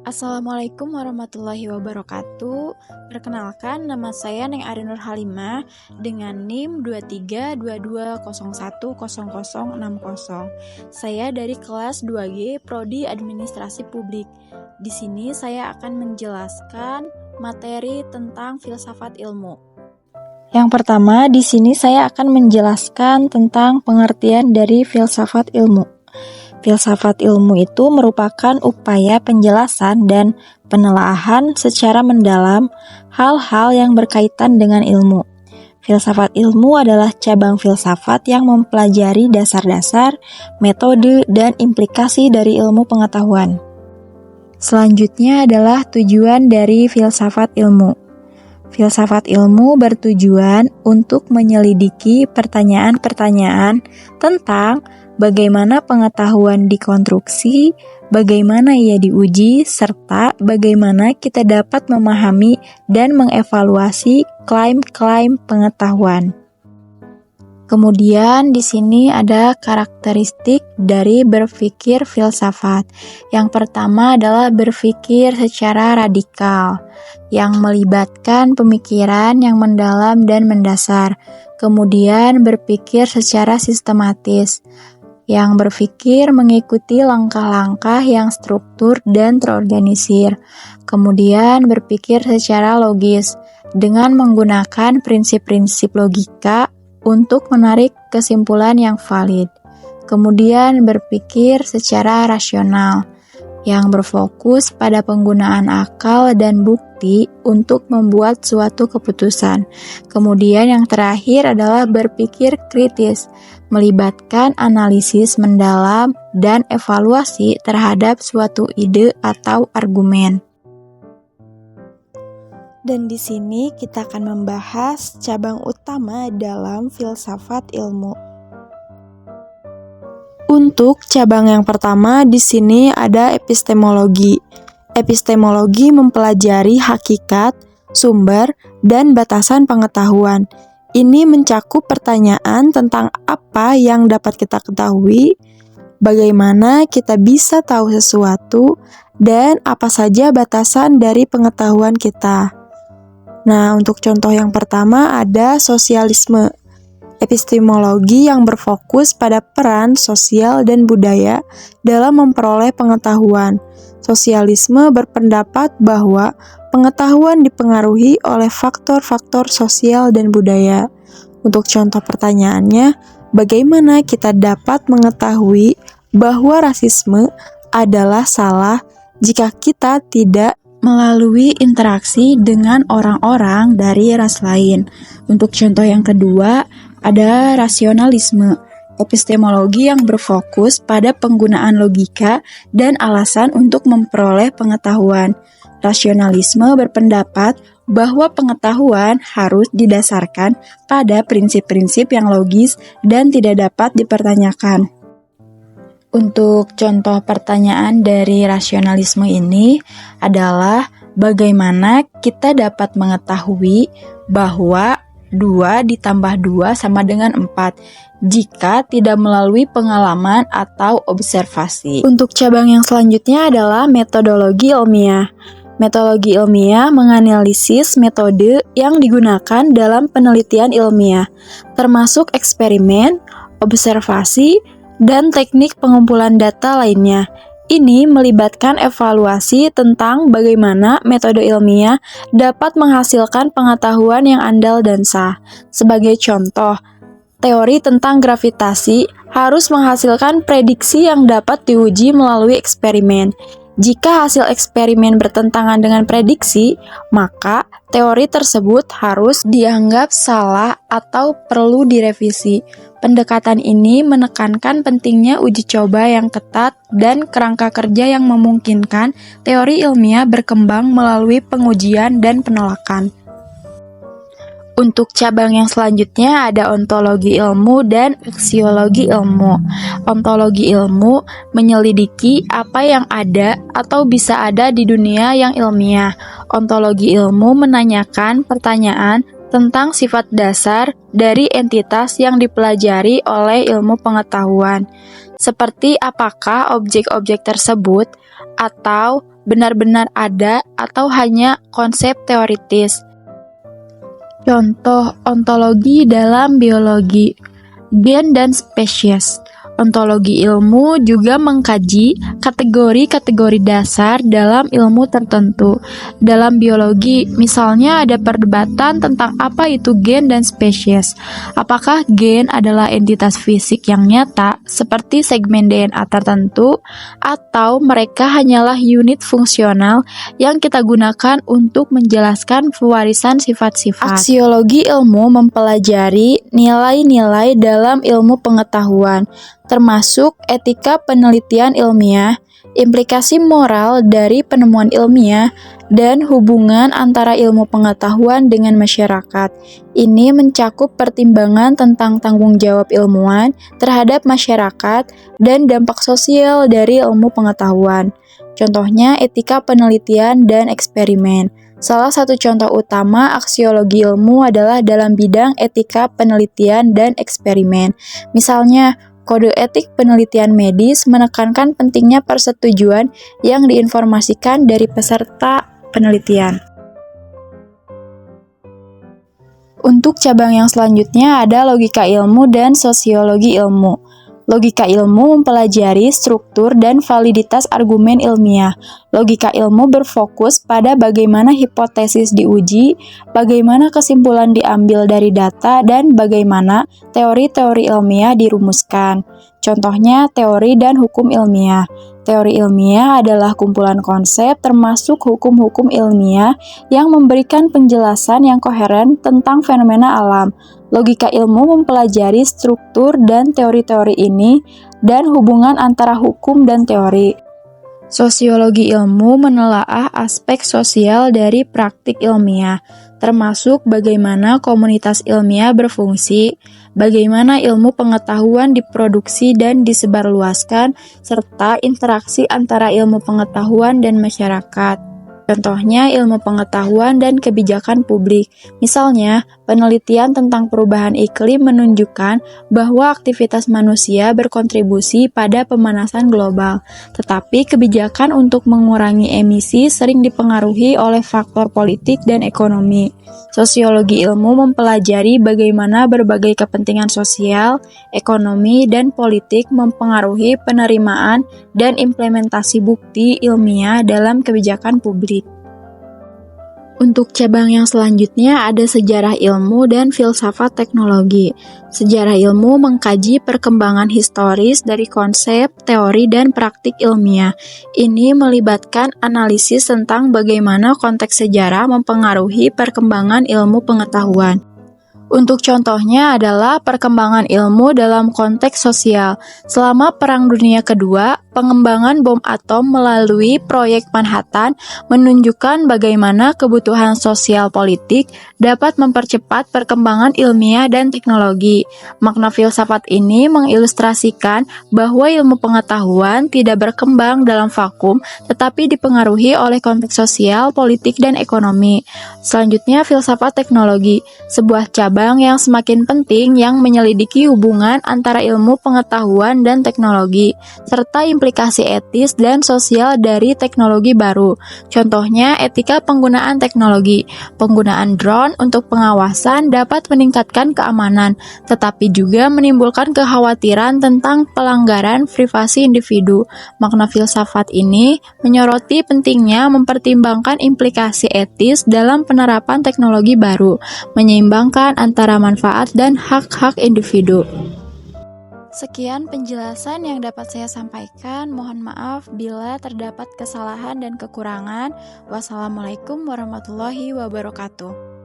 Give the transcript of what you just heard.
Assalamualaikum warahmatullahi wabarakatuh. Perkenalkan, nama saya Neng Ari Nur Halimah dengan NIM 2322010060. Saya dari kelas 2G Prodi Administrasi Publik. Di sini saya akan menjelaskan materi tentang filsafat ilmu. Yang pertama, di sini saya akan menjelaskan tentang pengertian dari filsafat ilmu. Filsafat ilmu itu merupakan upaya penjelasan dan penelaahan secara mendalam hal-hal yang berkaitan dengan ilmu. Filsafat ilmu adalah cabang filsafat yang mempelajari dasar-dasar, metode, dan implikasi dari ilmu pengetahuan. Selanjutnya adalah tujuan dari filsafat ilmu. Filsafat ilmu bertujuan untuk menyelidiki pertanyaan-pertanyaan tentang bagaimana pengetahuan dikonstruksi, bagaimana ia diuji, serta bagaimana kita dapat memahami dan mengevaluasi klaim-klaim pengetahuan. Kemudian di sini ada karakteristik dari berpikir filsafat. Yang pertama adalah berpikir secara radikal, yang melibatkan pemikiran yang mendalam dan mendasar. Kemudian berpikir secara sistematis, yang berpikir mengikuti langkah-langkah yang struktur dan terorganisir. Kemudian berpikir secara logis, dengan menggunakan prinsip-prinsip logika untuk menarik kesimpulan yang valid. Kemudian berpikir secara rasional, yang berfokus pada penggunaan akal dan bukti untuk membuat suatu keputusan. Kemudian yang terakhir adalah berpikir kritis, melibatkan analisis mendalam dan evaluasi terhadap suatu ide atau argumen. Dan di sini kita akan membahas cabang utama dalam filsafat ilmu. Untuk cabang yang pertama di sini ada epistemologi. Epistemologi mempelajari hakikat, sumber, dan batasan pengetahuan. Ini mencakup pertanyaan tentang apa yang dapat kita ketahui, bagaimana kita bisa tahu sesuatu, dan apa saja batasan dari pengetahuan kita. Nah, untuk contoh yang pertama ada sosialisme. Epistemologi yang berfokus pada peran sosial dan budaya dalam memperoleh pengetahuan. Sosialisme berpendapat bahwa pengetahuan dipengaruhi oleh faktor-faktor sosial dan budaya. Untuk contoh pertanyaannya, bagaimana kita dapat mengetahui bahwa rasisme adalah salah jika kita tidak melalui interaksi dengan orang-orang dari ras lain? Untuk contoh yang kedua, ada rasionalisme. Epistemologi yang berfokus pada penggunaan logika dan alasan untuk memperoleh pengetahuan. Rasionalisme berpendapat bahwa pengetahuan harus didasarkan pada prinsip-prinsip yang logis dan tidak dapat dipertanyakan. Untuk contoh pertanyaan dari rasionalisme ini adalah bagaimana kita dapat mengetahui bahwa 2 ditambah 2 sama dengan 4 jika tidak melalui pengalaman atau observasi. Untuk cabang yang selanjutnya adalah metodologi ilmiah. Metodologi ilmiah menganalisis metode yang digunakan dalam penelitian ilmiah, termasuk eksperimen, observasi, dan teknik pengumpulan data lainnya. Ini melibatkan evaluasi tentang bagaimana metode ilmiah dapat menghasilkan pengetahuan yang andal dan sah. Sebagai contoh, teori tentang gravitasi harus menghasilkan prediksi yang dapat diuji melalui eksperimen. Jika hasil eksperimen bertentangan dengan prediksi, maka teori tersebut harus dianggap salah atau perlu direvisi. Pendekatan ini menekankan pentingnya uji coba yang ketat dan kerangka kerja yang memungkinkan teori ilmiah berkembang melalui pengujian dan penolakan. Untuk cabang yang selanjutnya ada ontologi ilmu dan aksiologi ilmu. Ontologi ilmu menyelidiki apa yang ada atau bisa ada di dunia yang ilmiah. Ontologi ilmu menanyakan pertanyaan tentang sifat dasar dari entitas yang dipelajari oleh ilmu pengetahuan, seperti apakah objek-objek tersebut atau benar-benar ada atau hanya konsep teoritis. Contoh ontologi dalam biologi, gen dan spesies. Ontologi ilmu juga mengkaji kategori-kategori dasar dalam ilmu tertentu. Dalam biologi, misalnya ada perdebatan tentang apa itu gen dan spesies. Apakah gen adalah entitas fisik yang nyata, seperti segmen DNA tertentu, atau mereka hanyalah unit fungsional yang kita gunakan untuk menjelaskan pewarisan sifat-sifat. Aksiologi ilmu mempelajari nilai-nilai dalam ilmu pengetahuan, termasuk etika penelitian ilmiah, implikasi moral dari penemuan ilmiah, dan hubungan antara ilmu pengetahuan dengan masyarakat. Ini mencakup pertimbangan tentang tanggung jawab ilmuwan terhadap masyarakat dan dampak sosial dari ilmu pengetahuan. Contohnya etika penelitian dan eksperimen. Salah satu contoh utama aksiologi ilmu adalah dalam bidang etika penelitian dan eksperimen. Misalnya, Kode etik penelitian medis menekankan pentingnya persetujuan yang diinformasikan dari peserta penelitian. Untuk cabang yang selanjutnya ada logika ilmu dan sosiologi ilmu. Logika ilmu mempelajari struktur dan validitas argumen ilmiah. Logika ilmu berfokus pada bagaimana hipotesis diuji, bagaimana kesimpulan diambil dari data, dan bagaimana teori-teori ilmiah dirumuskan. Contohnya, teori dan hukum ilmiah. Teori ilmiah adalah kumpulan konsep termasuk hukum-hukum ilmiah yang memberikan penjelasan yang koheren tentang fenomena alam. Logika ilmu mempelajari struktur dan teori-teori ini dan hubungan antara hukum dan teori. Sosiologi ilmu menelaah aspek sosial dari praktik ilmiah, termasuk bagaimana komunitas ilmiah berfungsi, bagaimana ilmu pengetahuan diproduksi dan disebarluaskan, serta interaksi antara ilmu pengetahuan dan masyarakat. Contohnya ilmu pengetahuan dan kebijakan publik. Misalnya, penelitian tentang perubahan iklim menunjukkan bahwa aktivitas manusia berkontribusi pada pemanasan global, tetapi kebijakan untuk mengurangi emisi sering dipengaruhi oleh faktor politik dan ekonomi. Sosiologi ilmu mempelajari bagaimana berbagai kepentingan sosial, ekonomi, dan politik mempengaruhi penerimaan dan implementasi bukti ilmiah dalam kebijakan publik. Untuk cabang yang selanjutnya ada sejarah ilmu dan filsafat teknologi. Sejarah ilmu mengkaji perkembangan historis dari konsep, teori, dan praktik ilmiah. Ini melibatkan analisis tentang bagaimana konteks sejarah mempengaruhi perkembangan ilmu pengetahuan. Untuk contohnya adalah perkembangan ilmu dalam konteks sosial. Selama Perang Dunia Kedua, pengembangan bom atom melalui proyek Manhattan menunjukkan bagaimana kebutuhan sosial politik dapat mempercepat perkembangan ilmiah dan teknologi. Makna filsafat ini mengilustrasikan bahwa ilmu pengetahuan tidak berkembang dalam vakum, tetapi dipengaruhi oleh konteks sosial, politik, dan ekonomi. Selanjutnya, filsafat teknologi, sebuah cabang yang semakin penting yang menyelidiki hubungan antara ilmu pengetahuan dan teknologi, serta implikasi etis dan sosial dari teknologi baru. Contohnya, etika penggunaan teknologi. Penggunaan drone untuk pengawasan dapat meningkatkan keamanan, tetapi juga menimbulkan kekhawatiran tentang pelanggaran privasi individu. Makna filsafat ini menyoroti pentingnya mempertimbangkan implikasi etis dalam penerapan teknologi baru, menyeimbangkan antara manfaat dan hak-hak individu. Sekian penjelasan yang dapat saya sampaikan. Mohon maaf bila terdapat kesalahan dan kekurangan. Wassalamualaikum warahmatullahi wabarakatuh.